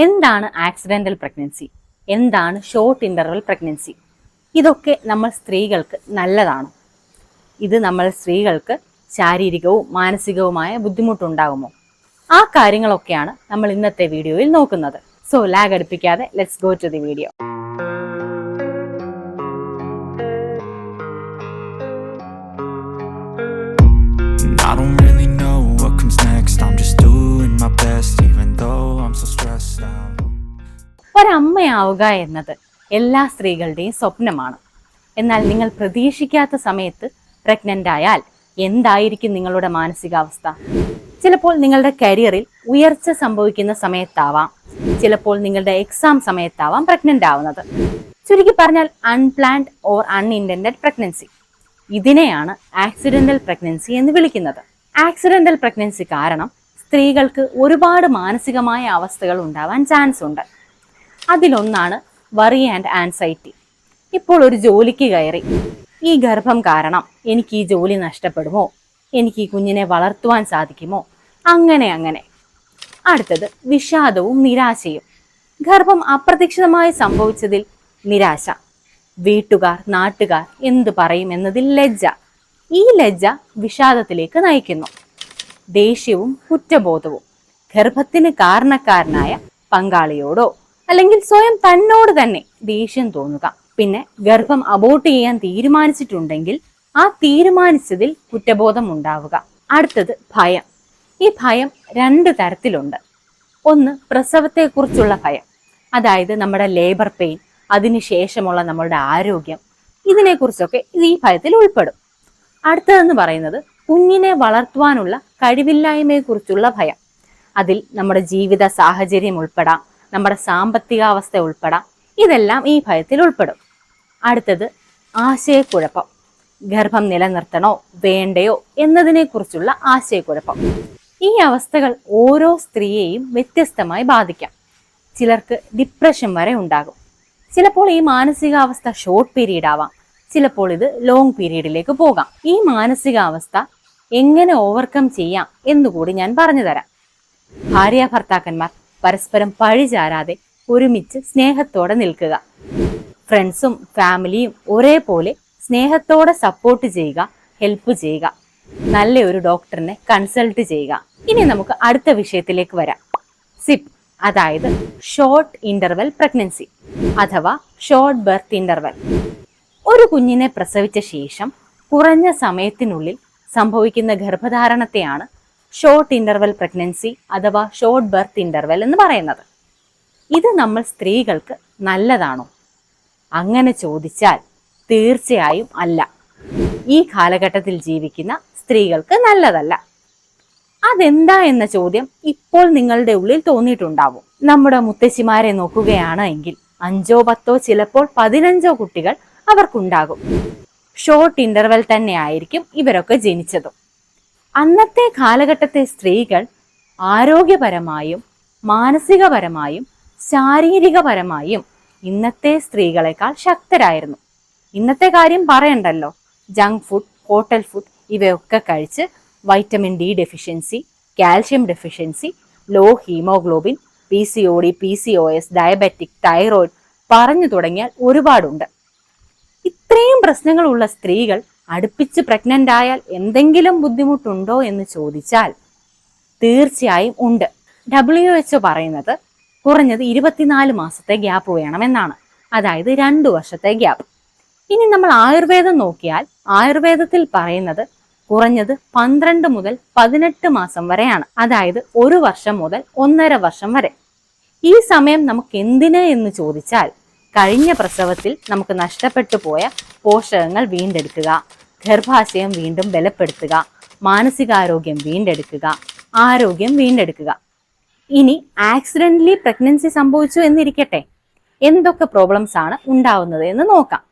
എന്താണ് accidental pregnancy? എന്താണ് short interval pregnancy? ഇതൊക്കെ നമ്മൾ സ്ത്രീകൾക്ക് നല്ലതാണോ? ഇത് നമ്മൾ സ്ത്രീകൾക്ക് ശാരീരികവും മാനസികവുമായ ബുദ്ധിമുട്ടുണ്ടാകുമോ? ആ കാര്യങ്ങളൊക്കെയാണ് നമ്മൾ ഇന്നത്തെ വീഡിയോയിൽ നോക്കുന്നത്. സോ ലാഗ് അടുപ്പിക്കാതെ let's go to the video. I don't really know what comes next. I'm just doing my best even though I'm so stressed out. ഒരമ്മയാവുക എന്നത് എല്ലാ സ്ത്രീകളുടെയും സ്വപ്നമാണ്. എന്നാൽ നിങ്ങൾ പ്രതീക്ഷിക്കാത്ത സമയത്ത് പ്രഗ്നന്റ് ആയാൽ എന്തായിരിക്കും നിങ്ങളുടെ മാനസികാവസ്ഥ? ചിലപ്പോൾ നിങ്ങളുടെ കരിയറിൽ ഉയർച്ച സംഭവിക്കുന്ന സമയത്താവാം, ചിലപ്പോൾ നിങ്ങളുടെ എക്സാം സമയത്താവാം പ്രഗ്നന്റ് ആവുന്നത്. ചുരുക്കി പറഞ്ഞാൽ അൺപ്ലാൻഡ് ഓർ അൺഇൻറ്റൻഡഡ് പ്രഗ്നൻസി. ഇതിനെയാണ് ആക്സിഡന്റൽ പ്രഗ്നൻസി എന്ന് വിളിക്കുന്നത്. ആക്സിഡന്റൽ പ്രഗ്നൻസി കാരണം സ്ത്രീകൾക്ക് ഒരുപാട് മാനസികമായ അവസ്ഥകൾ ഉണ്ടാവാൻ ചാൻസ് ഉണ്ട്. അതിലൊന്നാണ് വറി ആൻഡ് ആൻസൈറ്റി. ഇപ്പോൾ ഒരു ജോലിക്ക് കയറി, ഈ ഗർഭം കാരണം എനിക്ക് ഈ ജോലി നഷ്ടപ്പെടുമോ, എനിക്ക് ഈ കുഞ്ഞിനെ വളർത്തുവാൻ സാധിക്കുമോ, അങ്ങനെ. അടുത്തത് വിഷാദവും നിരാശയും. ഗർഭം അപ്രതീക്ഷിതമായി സംഭവിച്ചതിൽ നിരാശ, വീട്ടുകാർ നാട്ടുകാർ എന്തു പറയും എന്നതിൽ ലജ്ജ. ഈ ലജ്ജ വിഷാദത്തിലേക്ക് നയിക്കുന്നു. ദേഷ്യവും കുറ്റബോധവും, ഗർഭത്തിന് കാരണക്കാരനായ പങ്കാളിയോടോ അല്ലെങ്കിൽ സ്വയം തന്നോട് തന്നെ ദേഷ്യം തോന്നുക. പിന്നെ ഗർഭം അബോർട്ട് ചെയ്യാൻ തീരുമാനിച്ചിട്ടുണ്ടെങ്കിൽ ആ തീരുമാനിച്ചതിൽ കുറ്റബോധം ഉണ്ടാവുക. അടുത്തത് ഭയം. ഈ ഭയം രണ്ട് തരത്തിലുണ്ട്. ഒന്ന് പ്രസവത്തെക്കുറിച്ചുള്ള ഭയം, അതായത് നമ്മുടെ ലേബർ പെയിൻ, അതിനുശേഷമുള്ള നമ്മളുടെ ആരോഗ്യം, ഇതിനെക്കുറിച്ചൊക്കെ ഈ ഭയത്തിൽ ഉൾപ്പെടും. അടുത്തതെന്ന് പറയുന്നത് കുഞ്ഞിനെ വളർത്തുവാനുള്ള കഴിവില്ലായ്മയെക്കുറിച്ചുള്ള ഭയം. അതിൽ നമ്മുടെ ജീവിത സാഹചര്യം ഉൾപ്പെടാം, നമ്മുടെ സാമ്പത്തികാവസ്ഥ ഉൾപ്പെടാം, ഇതെല്ലാം ഈ ഭയത്തിൽ ഉൾപ്പെടും. അടുത്തത് ആശയക്കുഴപ്പം. ഗർഭം നിലനിർത്തണോ വേണ്ടയോ എന്നതിനെക്കുറിച്ചുള്ള ആശയക്കുഴപ്പം. ഈ അവസ്ഥകൾ ഓരോ സ്ത്രീയെയും വ്യത്യസ്തമായി ബാധിക്കാം. ചിലർക്ക് ഡിപ്രഷൻ വരെ ഉണ്ടാകും. ചിലപ്പോൾ ഈ മാനസികാവസ്ഥ ഷോർട്ട് പീരീഡ് ആവാം, ചിലപ്പോൾ ഇത് ലോങ് പീരീഡിലേക്ക് പോകാം. ഈ മാനസികാവസ്ഥ എങ്ങനെ ഓവർകം ചെയ്യാം എന്നുകൂടി ഞാൻ പറഞ്ഞു തരാം. ഭാര്യ ഭർത്താക്കന്മാർ പരസ്പരം പഴിചാരാതെ ഒരുമിച്ച് സ്നേഹത്തോടെ നിൽക്കുക. ഫ്രണ്ട്സും ഫാമിലിയും ഒരേപോലെ സ്നേഹത്തോടെ സപ്പോർട്ട് ചെയ്യുക, ഹെൽപ്പ് ചെയ്യുക. നല്ലൊരു ഡോക്ടറിനെ കൺസൾട്ട് ചെയ്യുക. ഇനി നമുക്ക് അടുത്ത വിഷയത്തിലേക്ക് വരാം. സിപ്പ്, അതായത് ഷോർട്ട് ഇന്റർവെൽ പ്രഗ്നൻസി അഥവാ ഷോർട്ട് ബർത്ത് ഇന്റർവെൽ. ഒരു കുഞ്ഞിനെ പ്രസവിച്ച ശേഷം കുറഞ്ഞ സമയത്തിനുള്ളിൽ സംഭവിക്കുന്ന ഗർഭധാരണത്തെയാണ് ഷോർട്ട് ഇന്റർവെൽ പ്രഗ്നൻസി അഥവാ ഷോർട്ട് ബർത്ത് ഇന്റർവെൽ എന്ന് പറയുന്നത്. ഇത് നമ്മൾ സ്ത്രീകൾക്ക് നല്ലതാണോ? അങ്ങനെ ചോദിച്ചാൽ തീർച്ചയായും അല്ല. ഈ കാലഘട്ടത്തിൽ ജീവിക്കുന്ന സ്ത്രീകൾക്ക് നല്ലതല്ല. അതെന്താ എന്ന ചോദ്യം ഇപ്പോൾ നിങ്ങളുടെ ഉള്ളിൽ തോന്നിയിട്ടുണ്ടാവും. നമ്മുടെ മുത്തശ്ശിമാരെ നോക്കുകയാണ് എങ്കിൽ 5 10 ചിലപ്പോൾ 15 കുട്ടികൾ അവർക്കുണ്ടാകും. ഷോർട്ട് ഇന്റർവെൽ തന്നെ ആയിരിക്കും ഇവരൊക്കെ ജനിച്ചതും. അന്നത്തെ കാലഘട്ടത്തെ സ്ത്രീകൾ ആരോഗ്യപരമായും മാനസികപരമായും ശാരീരികപരമായും ഇന്നത്തെ സ്ത്രീകളെക്കാൾ ശക്തരായിരുന്നു. ഇന്നത്തെ കാര്യം പറയണ്ടല്ലോ. ജങ്ക് ഫുഡ്, ഹോട്ടൽ ഫുഡ് ഇവയൊക്കെ കഴിച്ച് vitamin D deficiency, calcium deficiency, low haemoglobin, PCOD, PCOS, diabetic, thyroid പറഞ്ഞു തുടങ്ങിയാൽ ഒരുപാടുണ്ട്. ഇത്രയും പ്രശ്നങ്ങളുള്ള സ്ത്രീകൾ അടുപ്പിച്ച് പ്രഗ്നന്റ് ആയാൽ എന്തെങ്കിലും ബുദ്ധിമുട്ടുണ്ടോ എന്ന് ചോദിച്ചാൽ തീർച്ചയായും ഉണ്ട്. WHO പറയുന്നത് കുറഞ്ഞത് 24 മാസത്തെ ഗ്യാപ്പ് വേണമെന്നാണ്, അതായത് 2 വർഷത്തെ ഗ്യാപ്പ്. ഇനി നമ്മൾ ആയുർവേദം നോക്കിയാൽ ആയുർവേദത്തിൽ പറയുന്നത് കുറഞ്ഞത് 12 മുതൽ 18 മാസം വരെയാണ്, അതായത് 1 വർഷം മുതൽ 1.5 വർഷം വരെ. ഈ സമയം നമുക്ക് എന്തിന് എന്ന് ചോദിച്ചാൽ കഴിഞ്ഞ പ്രസവത്തിൽ നമുക്ക് നഷ്ടപ്പെട്ടു പോയ പോഷകങ്ങൾ വീണ്ടെടുക്കുക, ഗർഭാശയം വീണ്ടും ബലപ്പെടുത്തുക, മാനസികാരോഗ്യം വീണ്ടെടുക്കുക, ആരോഗ്യം വീണ്ടെടുക്കുക. ഇനി ആക്സിഡന്റലി പ്രഗ്നൻസി സംഭവിച്ചു എന്നിരിക്കട്ടെ, എന്തൊക്കെ പ്രോബ്ലംസ് ആണ് ഉണ്ടാവുന്നത് എന്ന് നോക്കാം.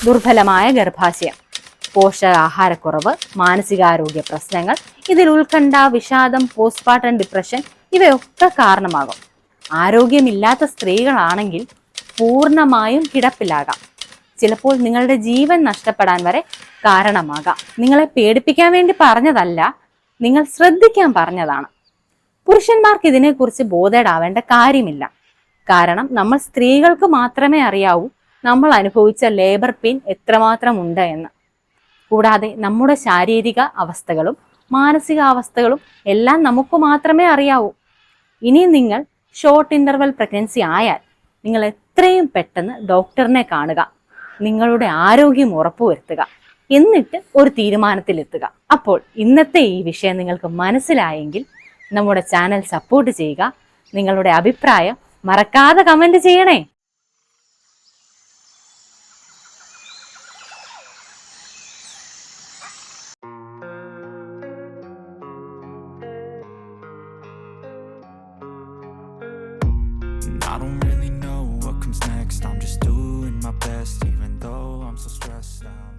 ദുർബലമായ ഗർഭാശയം, പോഷകാഹാരക്കുറവ്, മാനസികാരോഗ്യ പ്രശ്നങ്ങൾ, ഇതിൽ ഉത്കണ്ഠ, വിഷാദം, പോസ്റ്റ്പാർട്ടം ഡിപ്രഷൻ ഇവയൊക്കെ കാരണമാകും. ആരോഗ്യമില്ലാത്ത സ്ത്രീകളാണെങ്കിൽ പൂർണ്ണമായും കിടപ്പിലാകാം. ചിലപ്പോൾ നിങ്ങളുടെ ജീവൻ നഷ്ടപ്പെടാൻ വരെ കാരണമാകാം. നിങ്ങളെ പേടിപ്പിക്കാൻ വേണ്ടി പറഞ്ഞതല്ല, നിങ്ങൾ ശ്രദ്ധിക്കാൻ പറഞ്ഞതാണ്. പുരുഷന്മാർക്ക് ഇതിനെക്കുറിച്ച് ബോധേഡാവേണ്ട കാര്യമില്ല. കാരണം നമ്മൾ സ്ത്രീകൾക്ക് മാത്രമേ അറിയാവൂ നമ്മൾ അനുഭവിച്ച ലേബർ പെയിൻ എത്രമാത്രം ഉണ്ട് എന്ന്. കൂടാതെ നമ്മുടെ ശാരീരിക അവസ്ഥകളും മാനസികാവസ്ഥകളും എല്ലാം നമുക്ക് മാത്രമേ അറിയാവൂ. ഇനി നിങ്ങൾ ഷോർട്ട് ഇന്റർവെൽ പ്രഗ്നൻസി ആയാൽ നിങ്ങൾ എത്രയും പെട്ടെന്ന് ഡോക്ടറിനെ കാണുക, നിങ്ങളുടെ ആരോഗ്യം ഉറപ്പുവരുത്തുക, എന്നിട്ട് ഒരു തീരുമാനത്തിലെത്തുക. അപ്പോൾ ഇന്നത്തെ ഈ വിഷയം നിങ്ങൾക്ക് മനസ്സിലായെങ്കിൽ നമ്മുടെ ചാനൽ സപ്പോർട്ട് ചെയ്യുക. നിങ്ങളുടെ അഭിപ്രായം മറക്കാതെ കമന്റ് ചെയ്യണേ. I don't really know what comes next. I'm just doing my best, even though I'm so stressed out.